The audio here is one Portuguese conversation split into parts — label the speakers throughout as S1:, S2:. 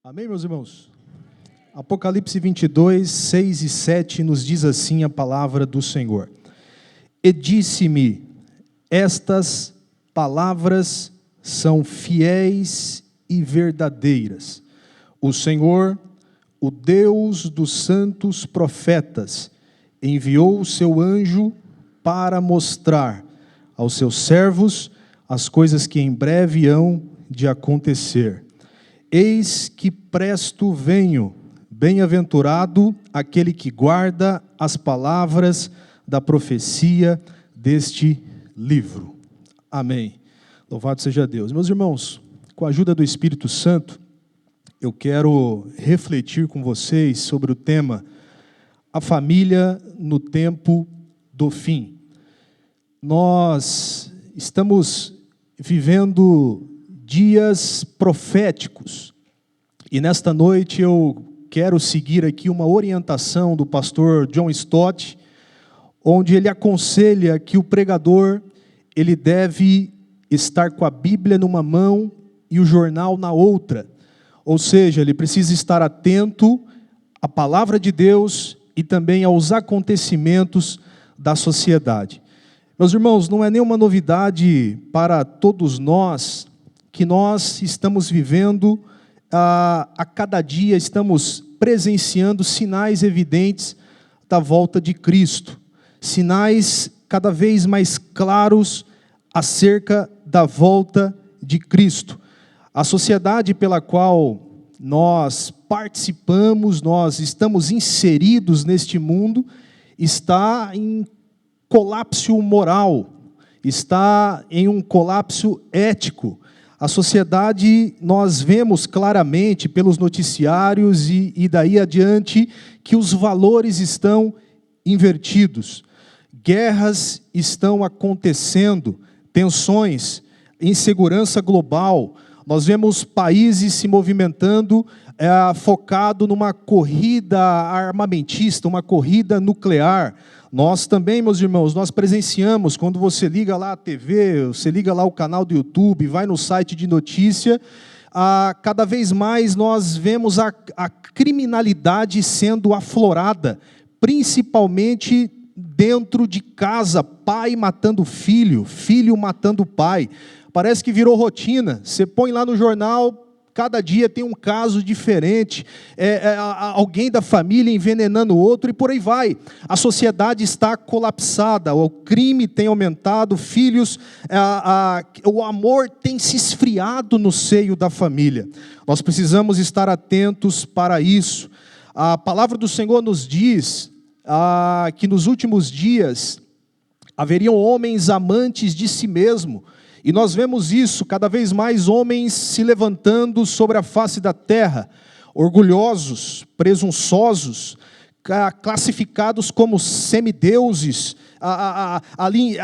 S1: Amém, meus irmãos? Apocalipse 22, 6 e 7 nos diz assim a palavra do Senhor. E disse-me, estas palavras são fiéis e verdadeiras. O Senhor, o Deus dos santos profetas, enviou o seu anjo para mostrar aos seus servos as coisas que em breve hão de acontecer. Eis que presto venho, bem-aventurado aquele que guarda as palavras da profecia deste livro. Amém. Louvado seja Deus. Meus irmãos, com a ajuda do Espírito Santo, eu quero refletir com vocês sobre o tema A família no tempo do fim. Nós estamos vivendo dias proféticos, e nesta noite eu quero seguir aqui uma orientação do pastor John Stott, onde ele aconselha que o pregador ele deve estar com a Bíblia numa mão e o jornal na outra, ou seja, ele precisa estar atento à palavra de Deus e também aos acontecimentos da sociedade. Meus irmãos, não é nenhuma novidade para todos nós que nós estamos vivendo, a cada dia estamos presenciando sinais evidentes da volta de Cristo, sinais cada vez mais claros acerca da volta de Cristo. A sociedade pela qual nós participamos, nós estamos inseridos neste mundo, está em colapso moral, está em um colapso ético. A sociedade, nós vemos claramente pelos noticiários e daí adiante que os valores estão invertidos. Guerras estão acontecendo, tensões, insegurança global. Nós vemos países se movimentando focado numa corrida armamentista, uma corrida nuclear. Nós também, meus irmãos, nós presenciamos, quando você liga lá a TV, você liga lá o canal do YouTube, vai no site de notícia, cada vez mais nós vemos a criminalidade sendo aflorada, principalmente dentro de casa, pai matando filho, filho matando pai. Parece que virou rotina, você põe lá no jornal, cada dia tem um caso diferente, alguém da família envenenando o outro e por aí vai. A sociedade está colapsada, o crime tem aumentado, filhos, o amor tem se esfriado no seio da família. Nós precisamos estar atentos para isso. A palavra do Senhor nos diz que nos últimos dias haveriam homens amantes de si mesmo. E nós vemos isso, cada vez mais homens se levantando sobre a face da terra, orgulhosos, presunçosos, classificados como semideuses, ali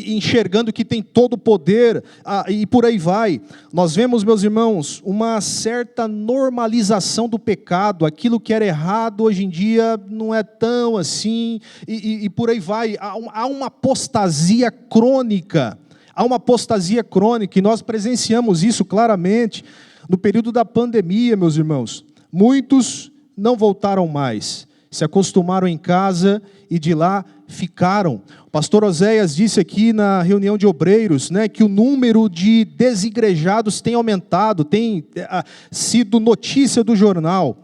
S1: enxergando que tem todo o poder, e por aí vai. Nós vemos, meus irmãos, uma certa normalização do pecado, aquilo que era errado hoje em dia não é tão assim, e por aí vai. Há uma apostasia crônica. Há uma apostasia crônica, e nós presenciamos isso claramente no período da pandemia, meus irmãos. Muitos não voltaram mais, se acostumaram em casa e de lá ficaram. O pastor Oséias disse aqui na reunião de obreiros, que o número de desigrejados tem aumentado, tem sido notícia do jornal.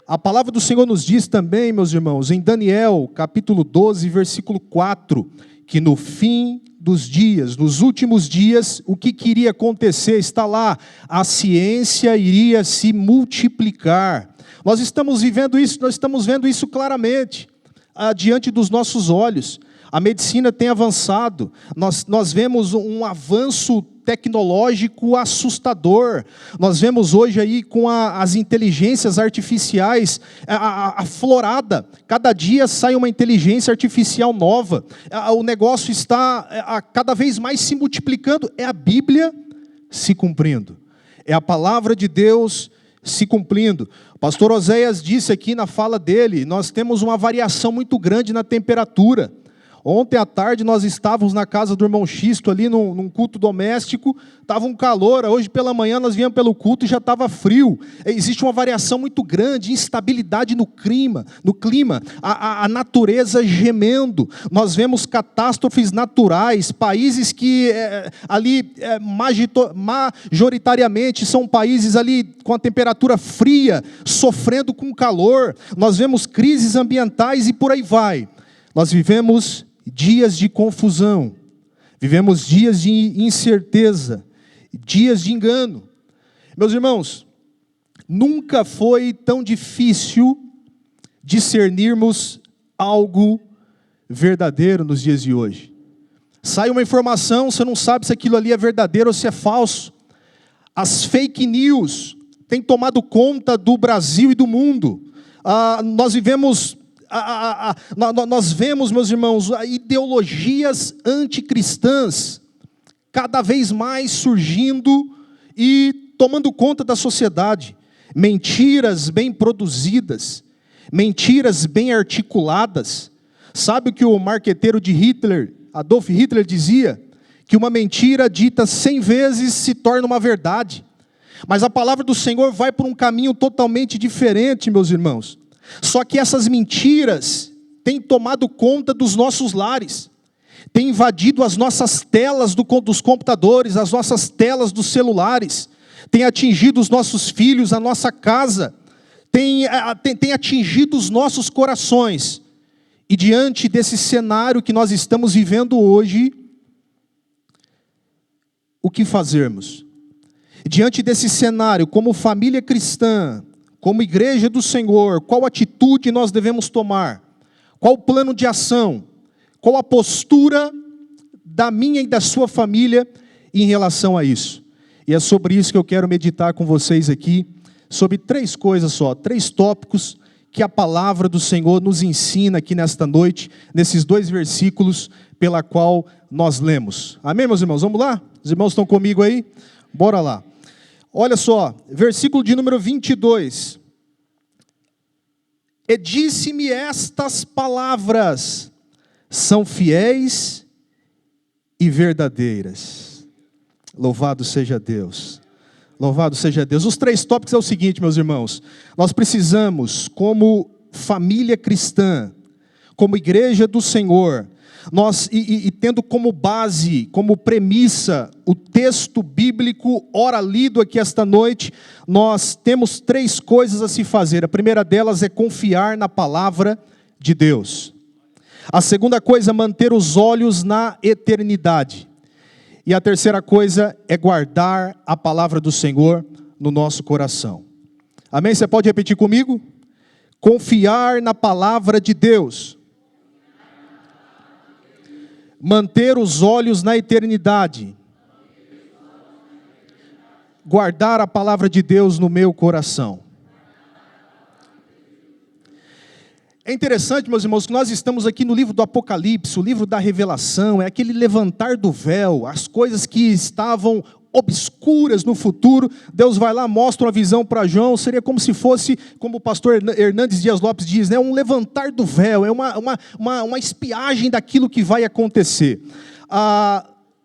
S1: A palavra do Senhor nos diz também, meus irmãos, em Daniel, capítulo 12, versículo 4, que no fim dos dias, nos últimos dias, o que iria acontecer? Está lá, a ciência iria se multiplicar. Nós estamos vivendo isso, nós estamos vendo isso claramente, diante dos nossos olhos. A medicina tem avançado, nós vemos um avanço tecnológico assustador. Nós vemos hoje aí com as inteligências artificiais aflorada. Cada dia sai uma inteligência artificial nova. O negócio está cada vez mais se multiplicando. É a Bíblia se cumprindo. É a palavra de Deus se cumprindo. O pastor Oséias disse aqui na fala dele, nós temos uma variação muito grande na temperatura. Ontem à tarde nós estávamos na casa do irmão Xisto ali num culto doméstico, estava um calor, hoje pela manhã nós viemos pelo culto e já estava frio. Existe uma variação muito grande, instabilidade no clima, a natureza gemendo. Nós vemos catástrofes naturais, países que majoritariamente são países ali com a temperatura fria, sofrendo com calor. Nós vemos crises ambientais e por aí vai. Nós vivemos dias de confusão, vivemos dias de incerteza, dias de engano. Meus irmãos, nunca foi tão difícil discernirmos algo verdadeiro nos dias de hoje. Sai uma informação, você não sabe se aquilo ali é verdadeiro ou se é falso. As fake news têm tomado conta do Brasil e do mundo. Nós vemos, meus irmãos, ideologias anticristãs cada vez mais surgindo e tomando conta da sociedade. Mentiras bem produzidas, mentiras bem articuladas. Sabe o que o marqueteiro de Hitler, Adolf Hitler, dizia? Que uma mentira dita 100 vezes se torna uma verdade. Mas a palavra do Senhor vai por um caminho totalmente diferente, meus irmãos. Só que essas mentiras têm tomado conta dos nossos lares, têm invadido as nossas telas dos computadores, as nossas telas dos celulares, têm atingido os nossos filhos, a nossa casa, têm atingido os nossos corações. E diante desse cenário que nós estamos vivendo hoje, o que fazermos? Diante desse cenário, como família cristã, como igreja do Senhor, qual atitude nós devemos tomar? Qual o plano de ação? Qual a postura da minha e da sua família em relação a isso? E é sobre isso que eu quero meditar com vocês aqui, sobre 3 coisas só, 3 tópicos que a palavra do Senhor nos ensina aqui nesta noite, nesses 2 versículos pela qual nós lemos. Amém, meus irmãos? Vamos lá? Os irmãos estão comigo aí? Bora lá. Olha só, versículo de número 22. E disse-me estas palavras, são fiéis e verdadeiras. Louvado seja Deus. Louvado seja Deus. Os 3 tópicos é o seguinte, meus irmãos. Nós precisamos, como família cristã, como igreja do Senhor, tendo como base, como premissa, o texto bíblico, ora lido aqui esta noite, nós temos 3 coisas a se fazer. A primeira delas é confiar na palavra de Deus. A segunda coisa é manter os olhos na eternidade. E a terceira coisa é guardar a palavra do Senhor no nosso coração. Amém? Você pode repetir comigo? Confiar na palavra de Deus. Manter os olhos na eternidade. Guardar a palavra de Deus no meu coração. É interessante, meus irmãos, que nós estamos aqui no livro do Apocalipse, o livro da revelação, é aquele levantar do véu, as coisas que estavam obscuras no futuro, Deus vai lá, mostra uma visão para João, seria como se fosse, como o pastor Hernandes Dias Lopes diz, né, um levantar do véu, é uma espiagem daquilo que vai acontecer.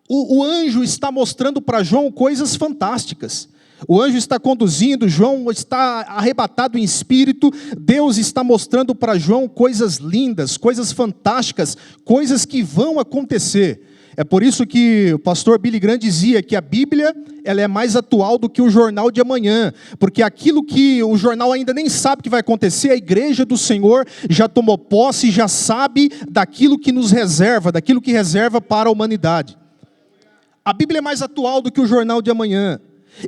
S1: O anjo está mostrando para João coisas fantásticas. O anjo está conduzindo, João está arrebatado em espírito, Deus está mostrando para João coisas lindas, coisas fantásticas, coisas que vão acontecer. É por isso que o pastor Billy Graham dizia que a Bíblia ela é mais atual do que o jornal de amanhã, porque aquilo que o jornal ainda nem sabe que vai acontecer, a igreja do Senhor já tomou posse, já sabe daquilo que nos reserva, daquilo que reserva para a humanidade. A Bíblia é mais atual do que o jornal de amanhã.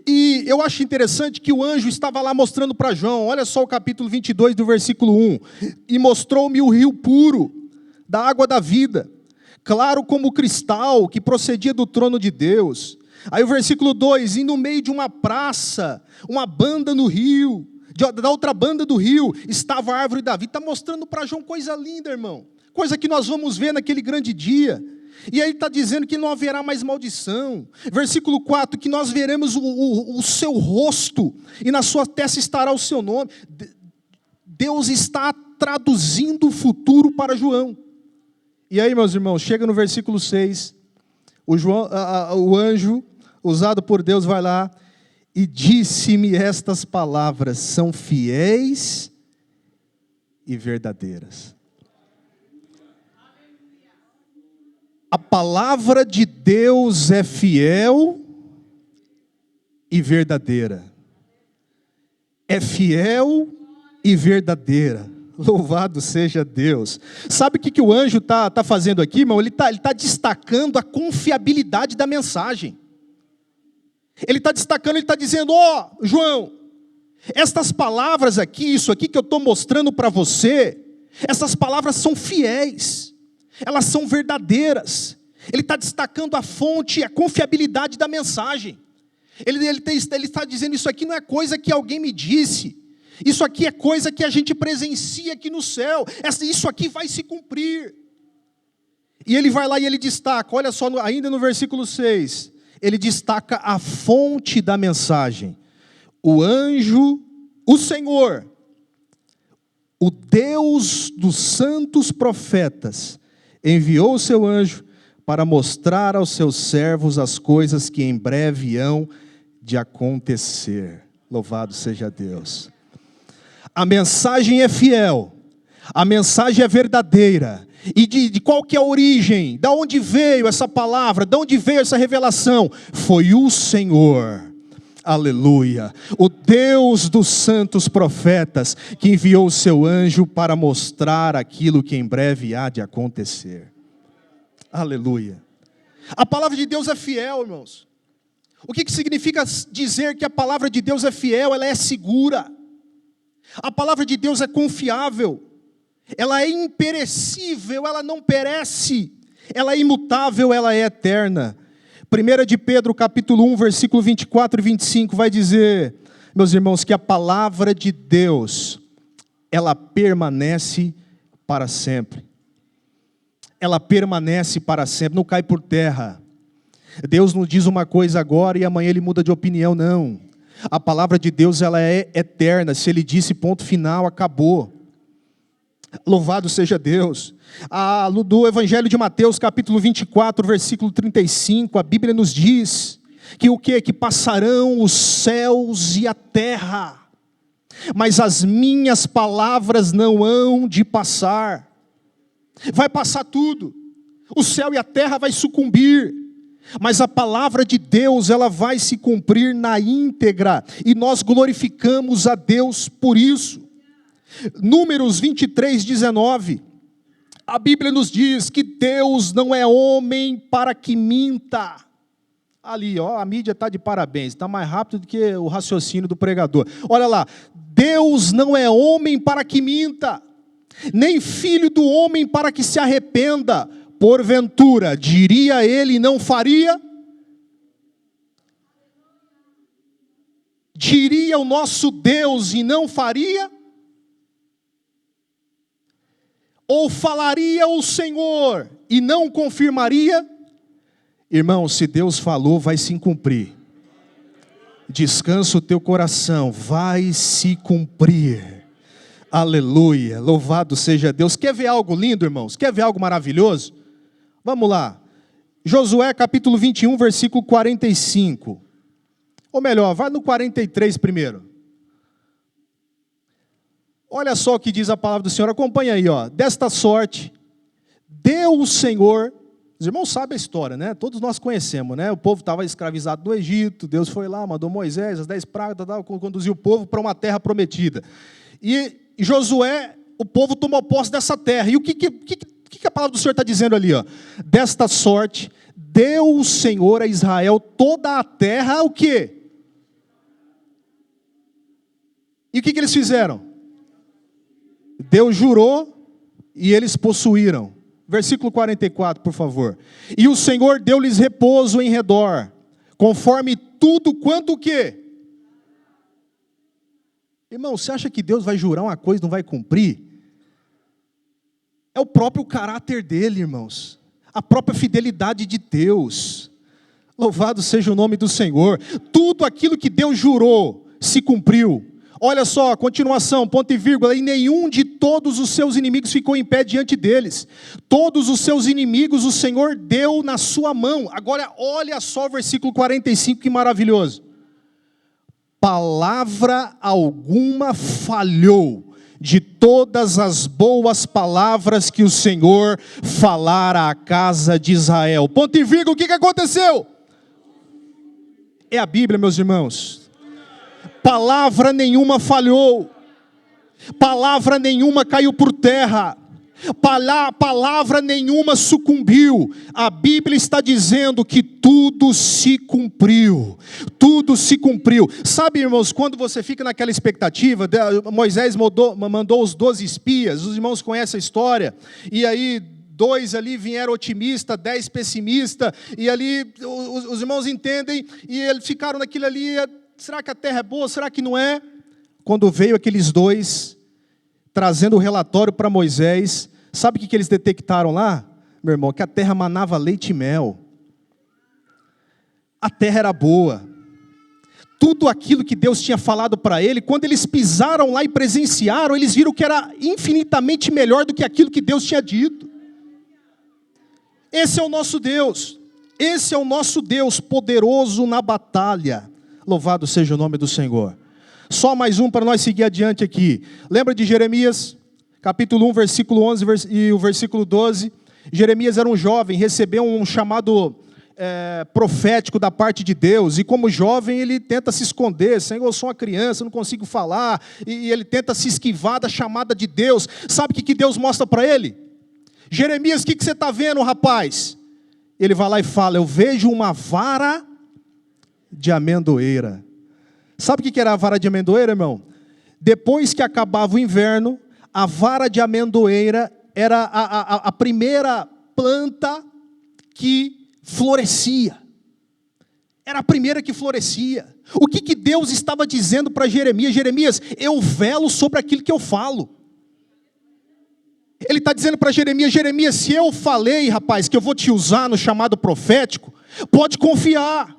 S1: E eu acho interessante que o anjo estava lá mostrando para João, olha só o capítulo 22 do versículo 1, e mostrou-me o rio puro, da água da vida, claro como cristal, que procedia do trono de Deus. Aí o versículo 2, e no meio de uma praça, uma banda no rio, da outra banda do rio, estava a árvore da vida. Está mostrando para João coisa linda, irmão, coisa que nós vamos ver naquele grande dia. E aí está dizendo que não haverá mais maldição. Versículo 4, que nós veremos o seu rosto, e na sua testa estará o seu nome. Deus está traduzindo o futuro para João. E aí, meus irmãos, chega no versículo 6, o anjo, usado por Deus, vai lá e disse-me estas palavras, são fiéis e verdadeiras. A palavra de Deus é fiel e verdadeira. É fiel e verdadeira. Louvado seja Deus. Sabe o que o anjo está fazendo aqui, irmão? Ele tá destacando a confiabilidade da mensagem. Ele está destacando, ele está dizendo, João, estas palavras aqui, isso aqui que eu estou mostrando para você, essas palavras são fiéis, elas são verdadeiras. Ele está destacando a fonte, a confiabilidade da mensagem. Ele está dizendo, isso aqui não é coisa que alguém me disse, isso aqui é coisa que a gente presencia aqui no céu, isso aqui vai se cumprir. E ele vai lá e ele destaca, olha só, ainda no versículo 6, ele destaca a fonte da mensagem. O anjo, o Senhor, o Deus dos santos profetas, enviou o seu anjo para mostrar aos seus servos as coisas que em breve hão de acontecer. Louvado seja Deus. A mensagem é fiel, a mensagem é verdadeira. E de qual que é a origem? Da onde veio essa palavra? Da onde veio essa revelação? Foi o Senhor. Aleluia. O Deus dos santos profetas que enviou o seu anjo para mostrar aquilo que em breve há de acontecer. Aleluia. A palavra de Deus é fiel, irmãos. O que significa dizer que a palavra de Deus é fiel? Ela é segura. A palavra de Deus é confiável. Ela é imperecível, ela não perece. Ela é imutável, ela é eterna. 1 de Pedro, capítulo 1, versículo 24 e 25, vai dizer, meus irmãos, que a palavra de Deus, ela permanece para sempre. Ela permanece para sempre, não cai por terra. Deus não diz uma coisa agora e amanhã ele muda de opinião, não. A palavra de Deus, ela é eterna. Se ele disse ponto final, acabou. Louvado seja Deus. Do Evangelho de Mateus, capítulo 24, versículo 35, a Bíblia nos diz que o quê? Que passarão os céus e a terra, mas as minhas palavras não hão de passar. Vai passar tudo, o céu e a terra vai sucumbir, mas a palavra de Deus, ela vai se cumprir na íntegra, e nós glorificamos a Deus por isso. Números 23, 19, a Bíblia nos diz que Deus não é homem para que minta. Ali, a mídia está de parabéns, está mais rápido do que o raciocínio do pregador. Olha lá, Deus não é homem para que minta, nem filho do homem para que se arrependa. Porventura, diria ele, não faria? Diria o nosso Deus e não faria? Ou falaria o Senhor e não confirmaria? Irmão, se Deus falou, vai se cumprir. Descansa o teu coração, vai se cumprir. Aleluia, louvado seja Deus. Quer ver algo lindo, irmãos? Quer ver algo maravilhoso? Vamos lá. Josué capítulo 21, versículo 45. Ou melhor, vai no 43 primeiro. Olha só o que diz a palavra do Senhor, acompanha aí, desta sorte, deu o Senhor, os irmãos sabem a história, né? Todos nós conhecemos, né? O povo estava escravizado no Egito, Deus foi lá, mandou Moisés, as 10 pragas, conduziu o povo para uma terra prometida. E Josué, o povo tomou posse dessa terra, e o que a palavra do Senhor está dizendo ali? Desta sorte, deu o Senhor a Israel toda a terra, o quê? E o que eles fizeram? Deus jurou e eles possuíram. Versículo 44, por favor. E o Senhor deu-lhes repouso em redor, conforme tudo quanto o quê? Irmão, você acha que Deus vai jurar uma coisa e não vai cumprir? É o próprio caráter dele, irmãos. A própria fidelidade de Deus. Louvado seja o nome do Senhor. Tudo aquilo que Deus jurou se cumpriu. Olha só, continuação, ponto e vírgula, e nenhum de todos os seus inimigos ficou em pé diante deles. Todos os seus inimigos o Senhor deu na sua mão. Agora olha só o versículo 45, que maravilhoso. Palavra alguma falhou de todas as boas palavras que o Senhor falara à casa de Israel. Ponto e vírgula, o que aconteceu? É a Bíblia, meus irmãos. Palavra nenhuma falhou, palavra nenhuma caiu por terra, palavra nenhuma sucumbiu. A Bíblia está dizendo que tudo se cumpriu, tudo se cumpriu. Sabe, irmãos, quando você fica naquela expectativa, Moisés mandou os 12 espias, os irmãos conhecem a história, e aí 2 ali vieram otimistas, 10 pessimistas, e ali os irmãos entendem, e eles ficaram naquilo ali. Será que a terra é boa? Será que não é? Quando veio aqueles 2, trazendo o relatório para Moisés, sabe o que eles detectaram lá? Meu irmão, que a terra manava leite e mel. A terra era boa. Tudo aquilo que Deus tinha falado para ele, quando eles pisaram lá e presenciaram, eles viram que era infinitamente melhor do que aquilo que Deus tinha dito. Esse é o nosso Deus. Esse é o nosso Deus, poderoso na batalha. Louvado seja o nome do Senhor. Só mais um para nós seguir adiante aqui. Lembra de Jeremias, capítulo 1, versículo 11 e o versículo 12? Jeremias era um jovem, recebeu um chamado profético da parte de Deus. E como jovem ele tenta se esconder. Senhor, eu sou uma criança, não consigo falar. E ele tenta se esquivar da chamada de Deus. Sabe o que Deus mostra para ele? Jeremias, o que você está vendo, rapaz? Ele vai lá e fala, eu vejo uma vara de amendoeira. Sabe o que era a vara de amendoeira, irmão? Depois que acabava o inverno, a vara de amendoeira era a primeira planta que florescia. Era a primeira que florescia. O que Deus estava dizendo para Jeremias? Jeremias, eu velo sobre aquilo que eu falo. Ele está dizendo para Jeremias, Jeremias, se eu falei, rapaz, que eu vou te usar no chamado profético, pode confiar.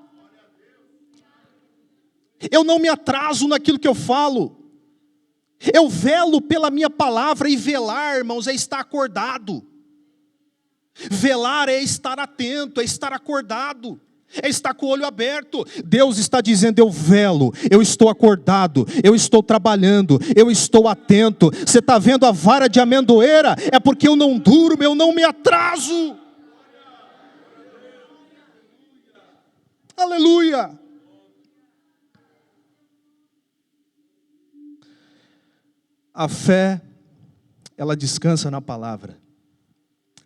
S1: Eu não me atraso naquilo que eu falo. Eu velo pela minha palavra, e velar, irmãos, é estar acordado. Velar é estar atento, é estar acordado, é estar com o olho aberto. Deus está dizendo, eu velo, eu estou acordado, eu estou trabalhando, eu estou atento. Você está vendo a vara de amendoeira? É porque eu não durmo, eu não me atraso. Aleluia. A fé, ela descansa na palavra.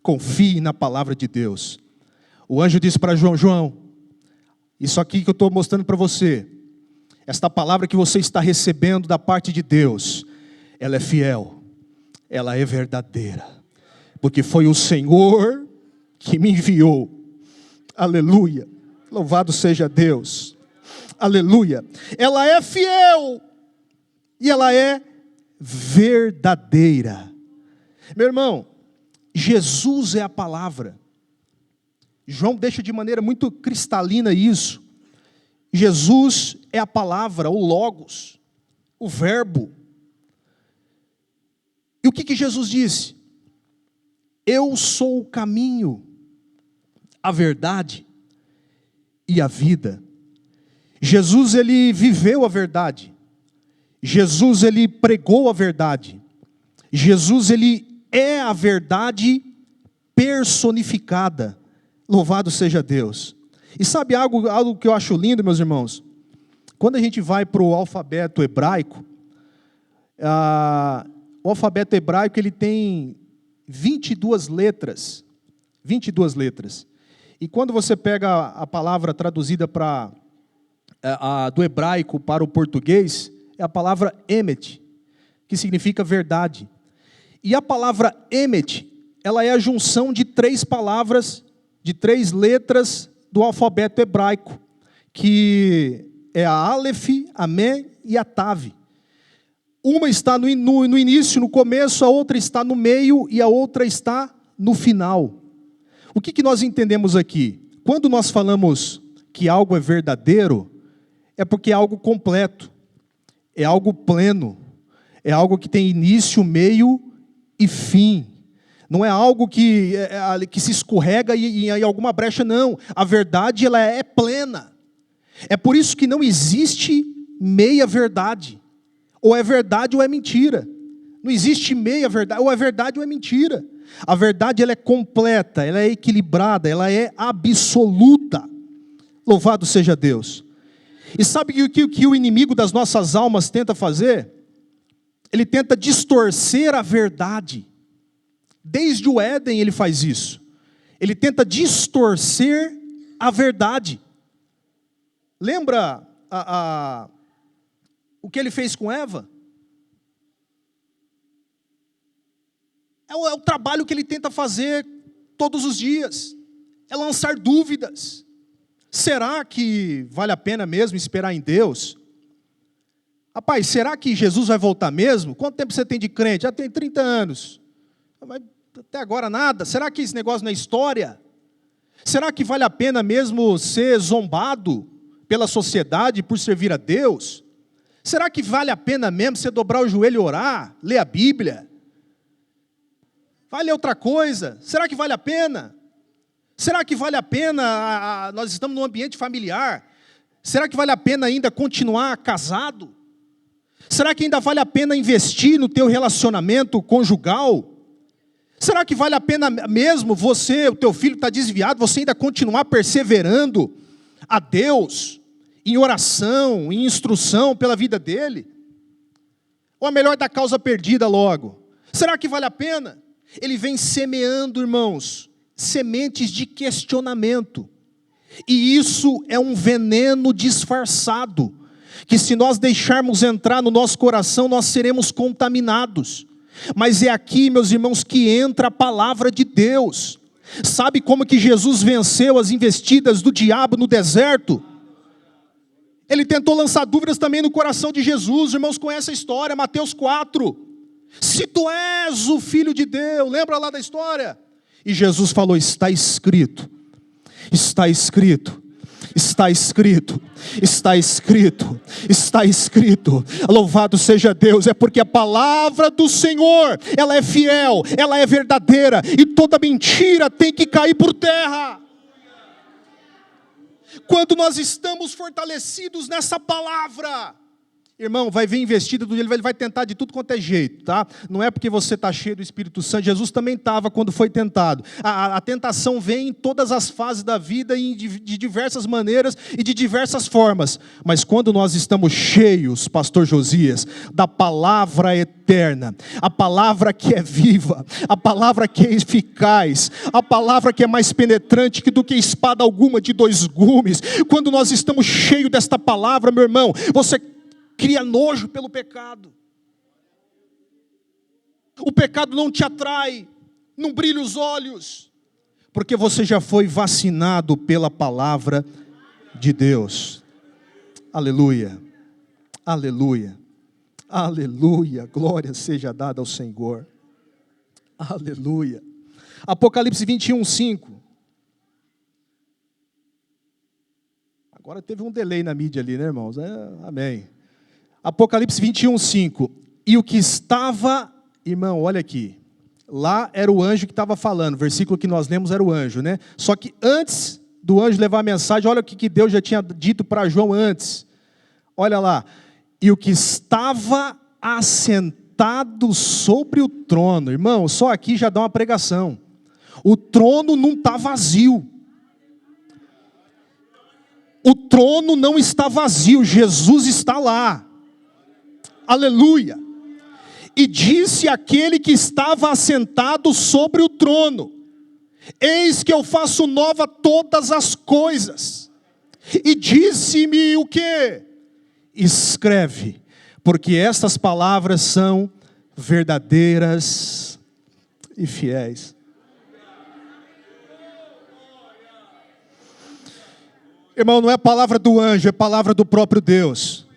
S1: Confie na palavra de Deus. O anjo disse para João, isso aqui que eu estou mostrando para você, esta palavra que você está recebendo da parte de Deus, ela é fiel, ela é verdadeira, porque foi o Senhor que me enviou. Aleluia, louvado seja Deus, aleluia. Ela é fiel, e ela é verdadeira. Meu irmão, Jesus é a palavra. João deixa de maneira muito cristalina isso. Jesus é a palavra, o Logos, o verbo. E o que Jesus disse? Eu sou o caminho, a verdade e a vida. Jesus, ele viveu a verdade. Jesus, ele pregou a verdade. Jesus, ele é a verdade personificada. Louvado seja Deus. E sabe algo que eu acho lindo, meus irmãos? Quando a gente vai para o alfabeto hebraico, o alfabeto hebraico ele tem 22 letras. 22 letras. E quando você pega a palavra traduzida do hebraico para o português, é a palavra emet, que significa verdade. E a palavra emet, ela é a junção de 3 palavras, de 3 letras do alfabeto hebraico, que é a Aleph, a Mem e a Tav. Uma está no início, no começo, a outra está no meio e a outra está no final. O que nós entendemos aqui? Quando nós falamos que algo é verdadeiro, é porque é algo completo. é algo pleno, é algo que tem início, meio e fim. Não é algo que se escorrega e em alguma brecha, não. A verdade, ela é plena. É por isso que não existe meia verdade. Ou é verdade ou é mentira. Não existe meia verdade, ou é verdade ou é mentira. A verdade, ela é completa, ela é equilibrada, ela é absoluta. Louvado seja Deus. E sabe o que o inimigo das nossas almas tenta fazer? Ele tenta distorcer a verdade. Desde o Éden ele faz isso. Ele tenta distorcer a verdade. Lembra o que ele fez com Eva? É o trabalho que ele tenta fazer todos os dias. É lançar dúvidas. Será que vale a pena mesmo esperar em Deus? Rapaz, será que Jesus vai voltar mesmo? Quanto tempo você tem de crente? Já tem 30 anos. Mas até agora nada. Será que esse negócio não é história? Será que vale a pena mesmo ser zombado pela sociedade por servir a Deus? Será que vale a pena mesmo você dobrar o joelho e orar? Ler a Bíblia? Vai ler outra coisa? Será que vale a pena? Será que vale a pena, nós estamos num ambiente familiar, será que vale a pena ainda continuar casado? Será que ainda vale a pena investir no teu relacionamento conjugal? Será que vale a pena mesmo você, o teu filho está desviado, você ainda continuar perseverando a Deus, em oração, em instrução pela vida dele? Ou é melhor dar causa perdida logo? Será que vale a pena? Ele vem semeando, irmãos, sementes de questionamento. E isso é um veneno disfarçado, que se nós deixarmos entrar no nosso coração, nós seremos contaminados. Mas é aqui, meus irmãos, que entra a palavra de Deus. Sabe como que Jesus venceu as investidas do diabo no deserto? Ele tentou lançar dúvidas também no coração de Jesus. Os irmãos conhecem a história, Mateus 4. Se tu és o Filho de Deus, lembra lá da história? E Jesus falou, está escrito, está escrito, está escrito, está escrito, está escrito. Louvado seja Deus, é porque a palavra do Senhor, ela é fiel, ela é verdadeira, e toda mentira tem que cair por terra. Quando nós estamos fortalecidos nessa palavra, irmão, vai vir investida do dia, ele vai tentar de tudo quanto é jeito, tá? Não é porque você está cheio do Espírito Santo, Jesus também estava quando foi tentado. A tentação vem em todas as fases da vida, de diversas maneiras e de diversas formas. Mas quando nós estamos cheios, pastor Josias, da palavra eterna, a palavra que é viva, a palavra que é eficaz, a palavra que é mais penetrante do que espada alguma de dois gumes, quando nós estamos cheios desta palavra, meu irmão, você cria nojo pelo pecado. O pecado não te atrai, não brilha os olhos, porque você já foi vacinado pela palavra de Deus. Aleluia, aleluia, aleluia, glória seja dada ao Senhor. Aleluia. Apocalipse 21:5. Agora teve um delay na mídia ali, né, irmãos? Amém. Apocalipse 21:5. E o que estava, irmão, olha aqui. Lá era o anjo que estava falando. O versículo que nós lemos era o anjo, né? Só que antes do anjo levar a mensagem, olha o que Deus já tinha dito para João antes. Olha lá. E o que estava assentado sobre o trono. Irmão, só aqui já dá uma pregação. O trono não está vazio. O trono não está vazio. Jesus está lá. Aleluia. E disse aquele que estava assentado sobre o trono: eis que eu faço nova todas as coisas. E disse-me o quê? Escreve, porque estas palavras são verdadeiras e fiéis. Irmão, não é palavra do anjo, é palavra do próprio Deus.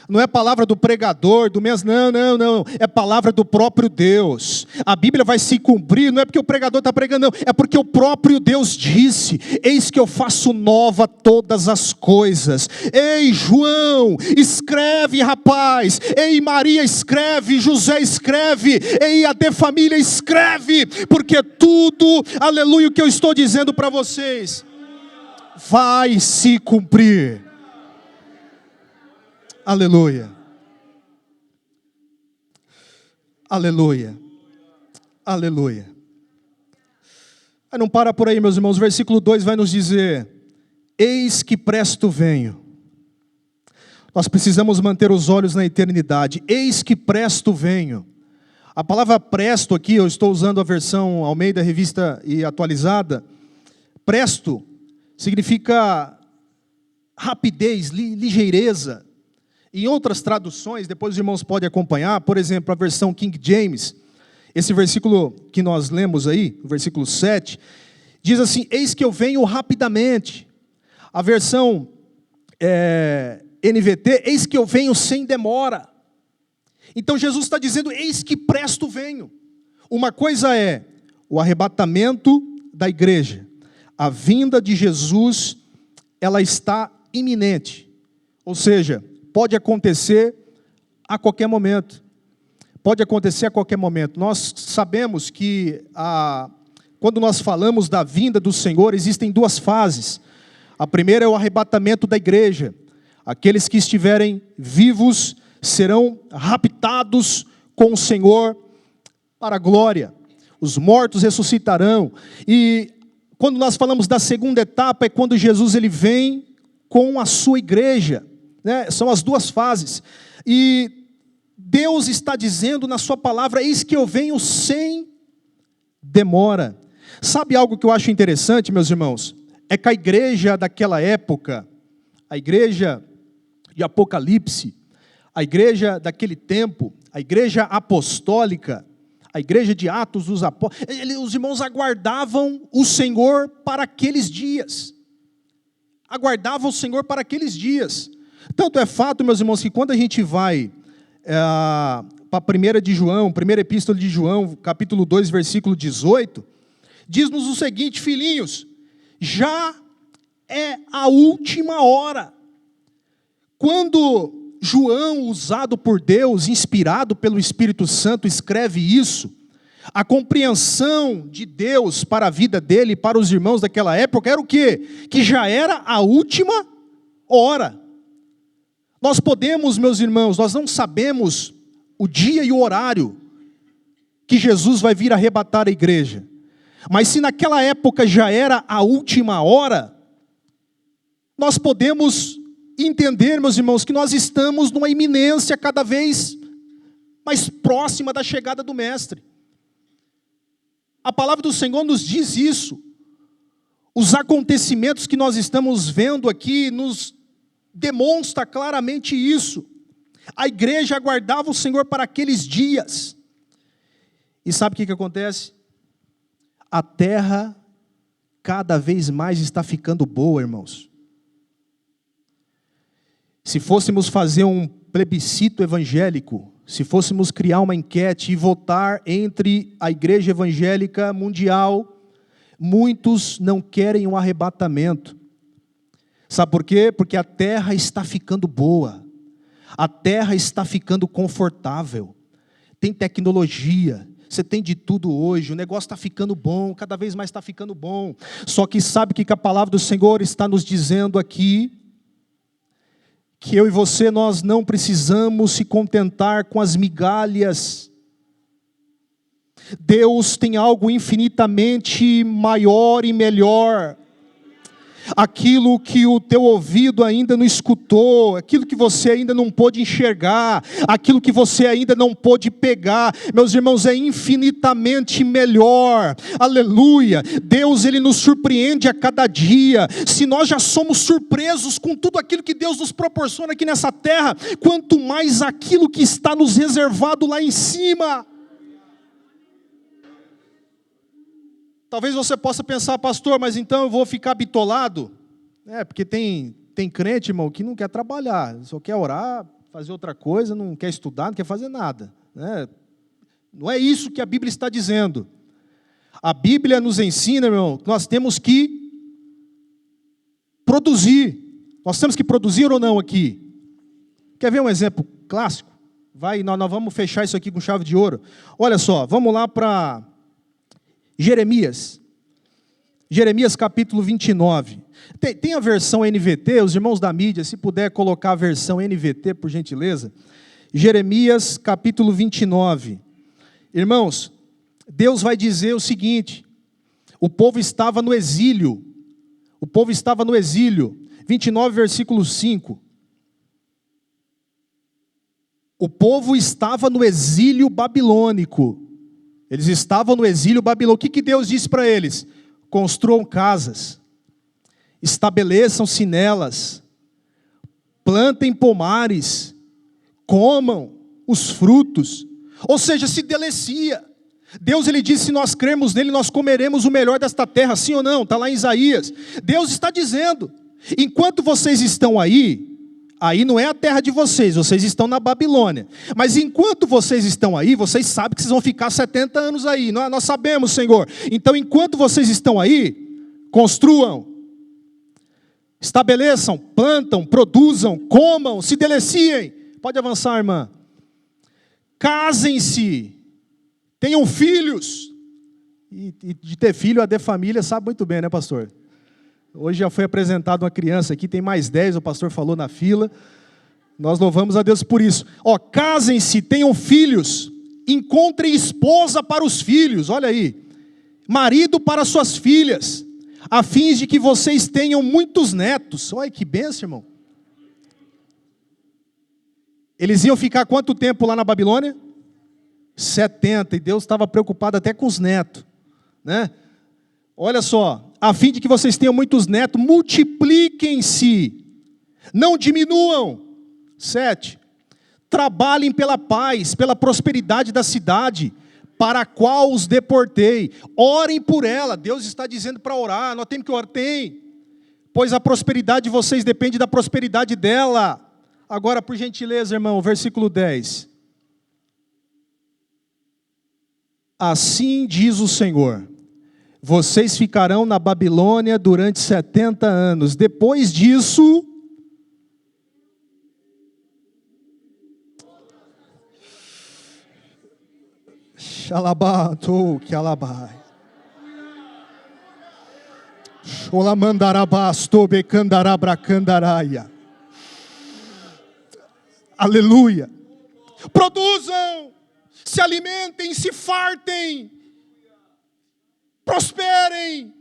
S1: Não é palavra do pregador, do mesmo, não. É palavra do próprio Deus. A Bíblia vai se cumprir, não é porque o pregador está pregando, não. É porque o próprio Deus disse: eis que eu faço nova todas as coisas. Ei, João, escreve, rapaz. Ei, Maria, escreve. José, escreve. Ei, AD Família, escreve. Porque tudo, aleluia, o que eu estou dizendo para vocês vai se cumprir. Aleluia. Aleluia. Aleluia. Mas não para por aí, meus irmãos. O versículo 2 vai nos dizer: eis que presto venho. Nós precisamos manter os olhos na eternidade. Eis que presto venho. A palavra presto aqui, eu estou usando a versão Almeida, Revista e Atualizada. Presto significa rapidez, ligeireza. Em outras traduções, depois os irmãos podem acompanhar, por exemplo, a versão King James, esse versículo que nós lemos aí, o versículo 7, diz assim: eis que eu venho rapidamente. A versão NVT, eis que eu venho sem demora. Então Jesus está dizendo: eis que presto venho. Uma coisa é o arrebatamento da igreja. A vinda de Jesus, ela está iminente. Ou seja, pode acontecer a qualquer momento. Pode acontecer a qualquer momento. Nós sabemos que quando nós falamos da vinda do Senhor, existem duas fases. A primeira é o arrebatamento da igreja. Aqueles que estiverem vivos serão raptados com o Senhor para a glória. Os mortos ressuscitarão. E quando nós falamos da segunda etapa, é quando Jesus ele vem com a sua igreja. São as duas fases. E Deus está dizendo na sua palavra: eis que eu venho sem demora. Sabe algo que eu acho interessante, meus irmãos? É que a igreja daquela época, a igreja de Apocalipse, a igreja daquele tempo, a igreja apostólica, a igreja de Atos dos Apóstolos, os irmãos aguardavam o Senhor para aqueles dias. Aguardavam o Senhor para aqueles dias. Tanto é fato, meus irmãos, que quando a gente vai para a primeira epístola de João, capítulo 2, versículo 18, diz-nos o seguinte: filhinhos, já é a última hora. Quando João, usado por Deus, inspirado pelo Espírito Santo, escreve isso, a compreensão de Deus para a vida dele e para os irmãos daquela época era o quê? Que já era a última hora. Nós podemos, meus irmãos, nós não sabemos o dia e o horário que Jesus vai vir arrebatar a igreja. Mas se naquela época já era a última hora, nós podemos entender, meus irmãos, que nós estamos numa iminência cada vez mais próxima da chegada do Mestre. A palavra do Senhor nos diz isso. Os acontecimentos que nós estamos vendo aqui nos demonstra claramente isso. A igreja aguardava o Senhor para aqueles dias. E sabe o que acontece? A terra cada vez mais está ficando boa, irmãos. Se fôssemos fazer um plebiscito evangélico, se fôssemos criar uma enquete e votar entre a igreja evangélica mundial, muitos não querem um arrebatamento. Sabe por quê? Porque a terra está ficando boa, a terra está ficando confortável, tem tecnologia, você tem de tudo hoje, o negócio está ficando bom, cada vez mais está ficando bom. Só que sabe o que a palavra do Senhor está nos dizendo aqui? Que eu e você, nós não precisamos se contentar com as migalhas. Deus tem algo infinitamente maior e melhor. Aquilo que o teu ouvido ainda não escutou, aquilo que você ainda não pôde enxergar, aquilo que você ainda não pôde pegar, meus irmãos, é infinitamente melhor. Aleluia! Deus, Ele nos surpreende a cada dia. Se nós já somos surpresos com tudo aquilo que Deus nos proporciona aqui nessa terra, quanto mais aquilo que está nos reservado lá em cima. Talvez você possa pensar: pastor, mas então eu vou ficar bitolado? Porque tem crente, irmão, que não quer trabalhar, só quer orar, fazer outra coisa, não quer estudar, não quer fazer nada, né? Não é isso que a Bíblia está dizendo. A Bíblia nos ensina, meu irmão, que nós temos que produzir. Nós temos que produzir ou não aqui? Quer ver um exemplo clássico? Nós vamos fechar isso aqui com chave de ouro. Olha só, vamos lá para Jeremias. Jeremias capítulo 29. Tem a versão NVT, os irmãos da mídia, se puder colocar a versão NVT, por gentileza. Jeremias capítulo 29. Irmãos, Deus vai dizer o seguinte: o povo estava no exílio. O povo estava no exílio. 29, versículo 5. O povo estava no exílio babilônico. Eles estavam no exílio babilônico. O que Deus disse para eles? Construam casas, estabeleçam-se nelas, plantem pomares, comam os frutos. Ou seja, se delicia. Deus, ele disse, se nós cremos nele, nós comeremos o melhor desta terra, sim ou não? Está lá em Isaías. Deus está dizendo, enquanto vocês estão aí não é a terra de vocês estão na Babilônia. Mas enquanto vocês estão aí, vocês sabem que vocês vão ficar 70 anos aí. Nós sabemos, Senhor. Então, enquanto vocês estão aí, construam, estabeleçam, plantam, produzam, comam, se deliciem. Pode avançar, irmã. Casem-se, tenham filhos. E de ter filho, a de família sabe muito bem, né, pastor? Hoje já foi apresentada uma criança aqui, tem mais 10, o pastor falou na fila. Nós louvamos a Deus por isso. Casem-se, tenham filhos, encontrem esposa para os filhos, olha aí. Marido para suas filhas, a fim de que vocês tenham muitos netos. Olha que bênção, irmão. Eles iam ficar quanto tempo lá na Babilônia? 70, e Deus estava preocupado até com os netos, né? Olha só, a fim de que vocês tenham muitos netos, multipliquem-se, não diminuam. 7, trabalhem pela paz, pela prosperidade da cidade, para a qual os deportei. Orem por ela. Deus está dizendo para orar, nós temos que orar, pois a prosperidade de vocês depende da prosperidade dela. Agora, por gentileza, irmão, versículo 10. Assim diz o Senhor: vocês ficarão na Babilônia durante 70 anos. Depois disso, Xalabato, que alabai. Xolamandarabasto, becandarabracandaraia. Aleluia. Produzam, se alimentem, se fartem, prosperem.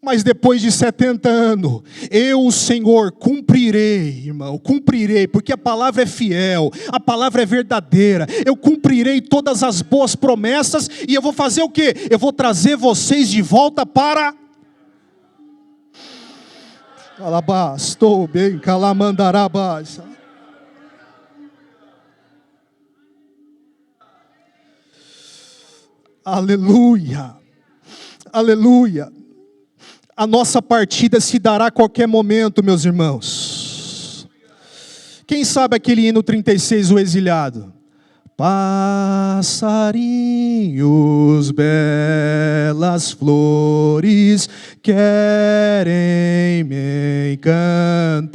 S1: Mas depois de 70 anos, eu, o Senhor, cumprirei, irmão, cumprirei, porque a palavra é fiel, a palavra é verdadeira. Eu cumprirei todas as boas promessas e eu vou fazer o quê? Eu vou trazer vocês de volta para... Alabastou bem, calamandarabás. Aleluia, aleluia. A nossa partida se dará a qualquer momento, meus irmãos. Quem sabe aquele hino 36, o exilhado? Passarinhos, belas flores, querem me encantar.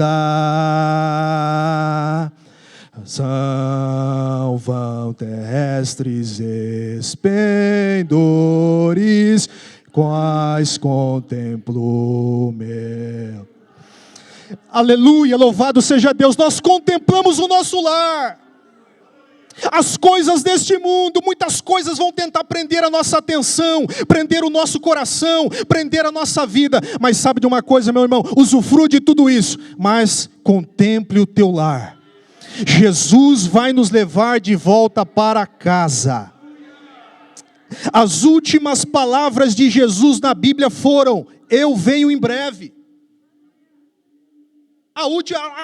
S1: Salvam terrestres esplendores, quais contemplo meu. Aleluia, louvado seja Deus. Nós contemplamos o nosso lar. As coisas deste mundo, muitas coisas vão tentar prender a nossa atenção, prender o nosso coração, prender a nossa vida. Mas sabe de uma coisa, meu irmão? Usufrua de tudo isso, mas contemple o teu lar. Jesus vai nos levar de volta para casa. As últimas palavras de Jesus na Bíblia foram: eu venho em breve. A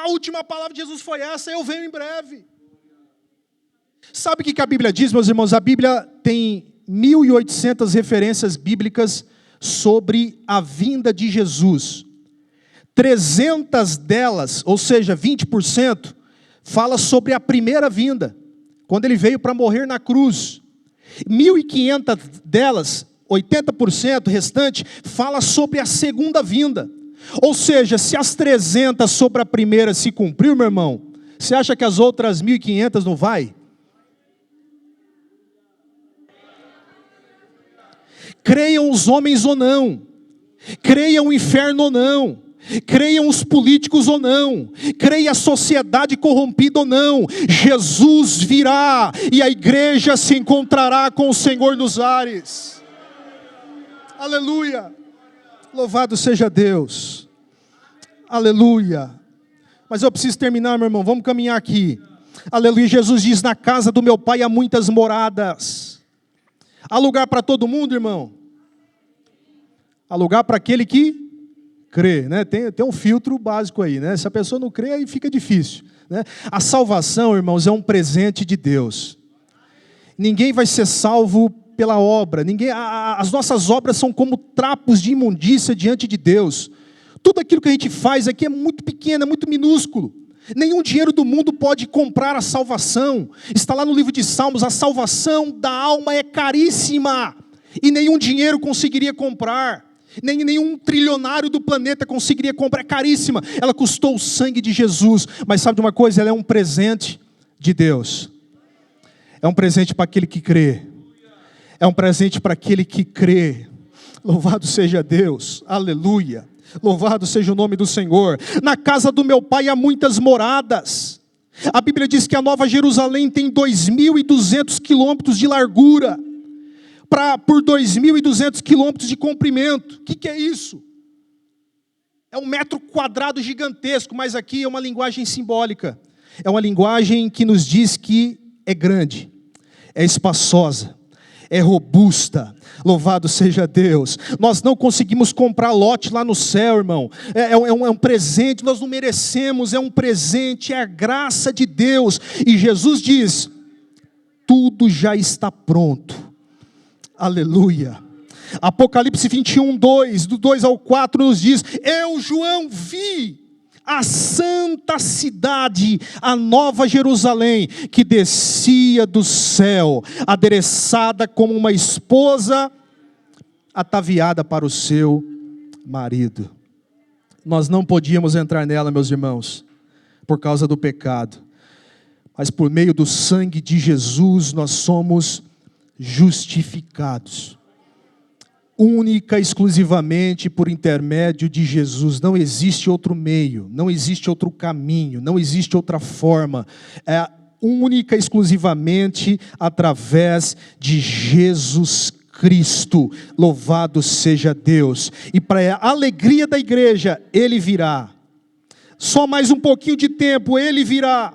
S1: última palavra de Jesus foi essa: eu venho em breve. Sabe o que a Bíblia diz, meus irmãos? A Bíblia tem 1.800 referências bíblicas sobre a vinda de Jesus. 300 delas, ou seja, 20%, fala sobre a primeira vinda, quando ele veio para morrer na cruz. 1.500 delas, 80% restante, fala sobre a segunda vinda. Ou seja, se as 300 sobre a primeira se cumpriu, meu irmão, você acha que as outras 1.500 não vai? Creiam os homens ou não, creiam o inferno ou não, creiam os políticos ou não, creia a sociedade corrompida ou não, Jesus virá e a igreja se encontrará com o Senhor nos ares. Aleluia, louvado seja Deus, aleluia. Mas eu preciso terminar, meu irmão, vamos caminhar aqui. Aleluia, Jesus diz: na casa do meu pai há muitas moradas. Há lugar para todo mundo, irmão? Há lugar para aquele que crê, né? Tem um filtro básico aí, né? Se a pessoa não crê, aí fica difícil, né? A salvação, irmãos, é um presente de Deus. Ninguém vai ser salvo pela obra. As nossas obras são como trapos de imundícia diante de Deus. Tudo aquilo que a gente faz aqui é muito pequeno, é muito minúsculo. Nenhum dinheiro do mundo pode comprar a salvação. Está lá no livro de Salmos: a salvação da alma é caríssima, e nenhum dinheiro conseguiria comprar, nenhum trilionário do planeta conseguiria comprar, é caríssima. Ela custou o sangue de Jesus, mas sabe de uma coisa? Ela é um presente de Deus. É um presente para aquele que crê. É um presente para aquele que crê. Louvado seja Deus, aleluia. Louvado seja o nome do Senhor. Na casa do meu pai há muitas moradas. A Bíblia diz que a Nova Jerusalém tem 2.200 quilômetros de largura, por 2.200 quilômetros de comprimento. O que é isso? É 1 metro quadrado gigantesco, mas aqui é uma linguagem simbólica. É uma linguagem que nos diz que é grande, é espaçosa, é robusta. Louvado seja Deus. Nós não conseguimos comprar lote lá no céu, irmão. É um presente, nós não merecemos, é um presente, é a graça de Deus. E Jesus diz: tudo já está pronto. Aleluia. Apocalipse 21, 2, do 2 ao 4 nos diz: eu, João, vi a santa cidade, a nova Jerusalém, que descia do céu, adereçada como uma esposa ataviada para o seu marido. Nós não podíamos entrar nela, meus irmãos, por causa do pecado, mas por meio do sangue de Jesus nós somos justificados. Única, exclusivamente por intermédio de Jesus. Não existe outro meio, não existe outro caminho, não existe outra forma. É única, exclusivamente através de Jesus Cristo. Louvado seja Deus. E para a alegria da igreja, Ele virá. Só mais um pouquinho de tempo, Ele virá.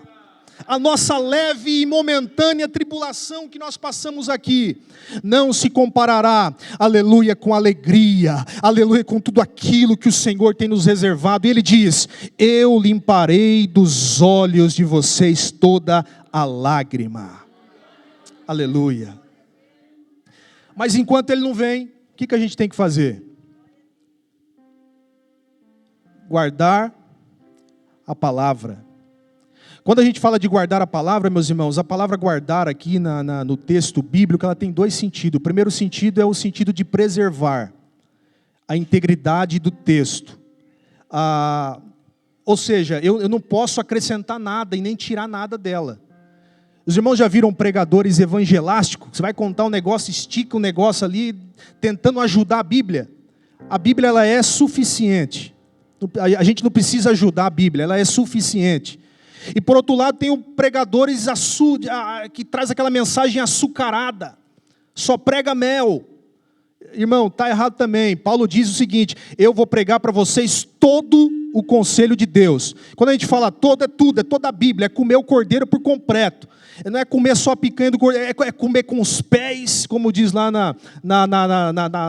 S1: A nossa leve e momentânea tribulação que nós passamos aqui não se comparará, aleluia, com alegria, aleluia, com tudo aquilo que o Senhor tem nos reservado. E Ele diz: eu limparei dos olhos de vocês toda a lágrima. Aleluia. Mas enquanto Ele não vem, o que a gente tem que fazer? Guardar a palavra. Quando a gente fala de guardar a palavra, meus irmãos, a palavra guardar aqui no texto bíblico, ela tem dois sentidos. O primeiro sentido é o sentido de preservar a integridade do texto. Ou seja, eu não posso acrescentar nada e nem tirar nada dela. Os irmãos já viram pregadores evangelásticos? Você vai contar um negócio, estica um negócio ali, tentando ajudar a Bíblia. A Bíblia, ela é suficiente. A gente não precisa ajudar a Bíblia, ela é suficiente. E por outro lado tem pregadores que traz aquela mensagem açucarada, só prega mel. Irmão, está errado também. Paulo diz o seguinte: eu vou pregar para vocês todo o conselho de Deus. Quando a gente fala todo, é tudo, é toda a Bíblia, é comer o cordeiro por completo. Não é comer só a picanha do cordeiro, é comer com os pés, como diz lá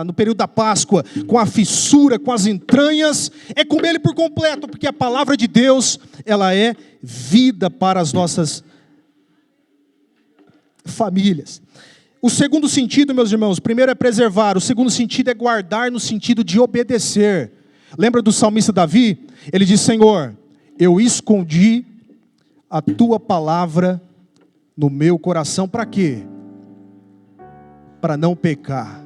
S1: no período da Páscoa, com a fissura, com as entranhas, é comer ele por completo, porque a palavra de Deus, ela é vida para as nossas famílias. O segundo sentido, meus irmãos, o primeiro é preservar, o segundo sentido é guardar no sentido de obedecer. Lembra do salmista Davi? Ele diz: Senhor, eu escondi a tua palavra no meu coração. Para quê? Para não pecar.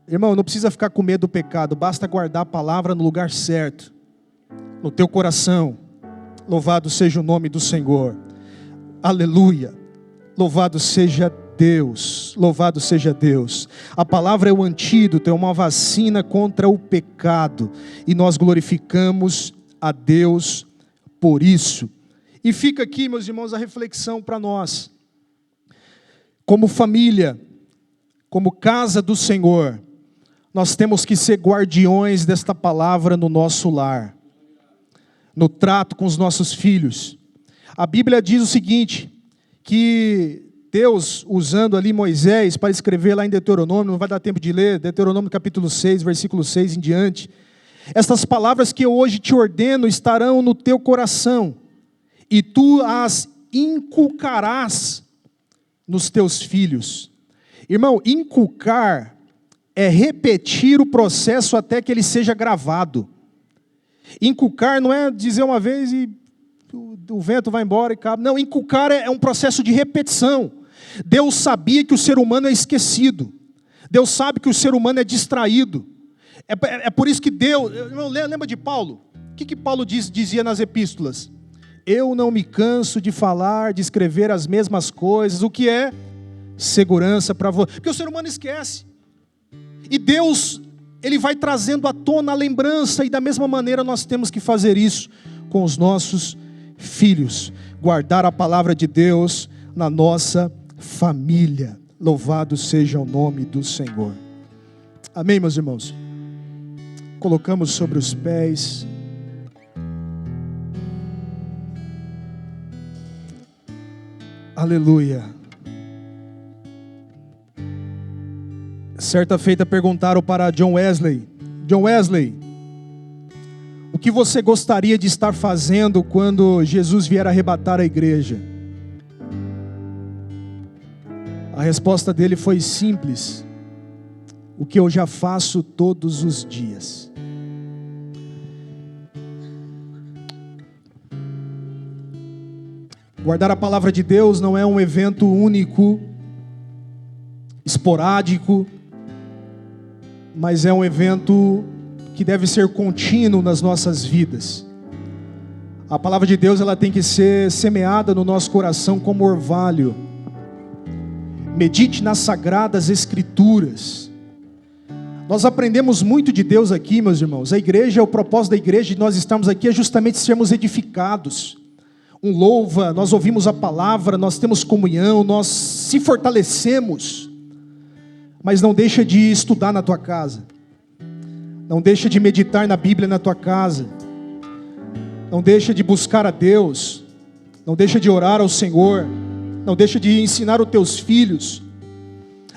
S1: Irmão, não precisa ficar com medo do pecado, basta guardar a palavra no lugar certo, no teu coração. Louvado seja o nome do Senhor. Aleluia. Louvado seja Deus. Louvado seja Deus. A palavra é o antídoto, é uma vacina contra o pecado. E nós glorificamos a Deus por isso. E fica aqui, meus irmãos, a reflexão para nós. Como família, como casa do Senhor, nós temos que ser guardiões desta palavra no nosso lar, no trato com os nossos filhos. A Bíblia diz o seguinte, que Deus, usando ali Moisés para escrever lá em Deuteronômio, não vai dar tempo de ler, Deuteronômio capítulo 6, versículo 6 em diante, estas palavras que eu hoje te ordeno estarão no teu coração, e tu as inculcarás nos teus filhos. Irmão, inculcar é repetir o processo até que ele seja gravado. Inculcar não é dizer uma vez e o vento vai embora e acaba. Não, inculcar é um processo de repetição. Deus sabia que o ser humano é esquecido. Deus sabe que o ser humano é distraído. É por isso que Deus... Lembra de Paulo? O que Paulo dizia nas epístolas? Eu não me canso de falar, de escrever as mesmas coisas. O que é? Segurança para você. Porque o ser humano esquece. E Deus, Ele vai trazendo à tona a lembrança. E da mesma maneira nós temos que fazer isso com os nossos filhos. Guardar a palavra de Deus na nossa família. Louvado seja o nome do Senhor. Amém, meus irmãos? Colocamos sobre os pés. Aleluia. Certa feita perguntaram para John Wesley: John Wesley, o que você gostaria de estar fazendo quando Jesus vier arrebatar a igreja? A resposta dele foi simples: o que eu já faço todos os dias. Guardar a palavra de Deus não é um evento único, esporádico, mas é um evento que deve ser contínuo nas nossas vidas. A palavra de Deus, ela tem que ser semeada no nosso coração como orvalho. Medite nas sagradas escrituras. Nós aprendemos muito de Deus aqui, meus irmãos. A igreja, o propósito da igreja de nós estarmos aqui é justamente sermos edificados. Um louva, nós ouvimos a palavra, nós temos comunhão, nós se fortalecemos. Mas não deixa de estudar na tua casa. Não deixa de meditar na Bíblia na tua casa. Não deixa de buscar a Deus. Não deixa de orar ao Senhor. Não deixa de ensinar os teus filhos.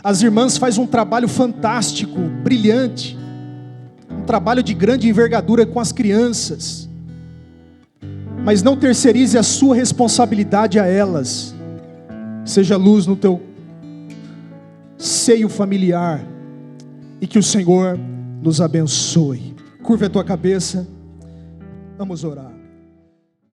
S1: As irmãs fazem um trabalho fantástico, brilhante. Um trabalho de grande envergadura com as crianças. Mas não terceirize a sua responsabilidade a elas. Seja luz no teu seio familiar. E que o Senhor nos abençoe. Curva a tua cabeça. Vamos orar.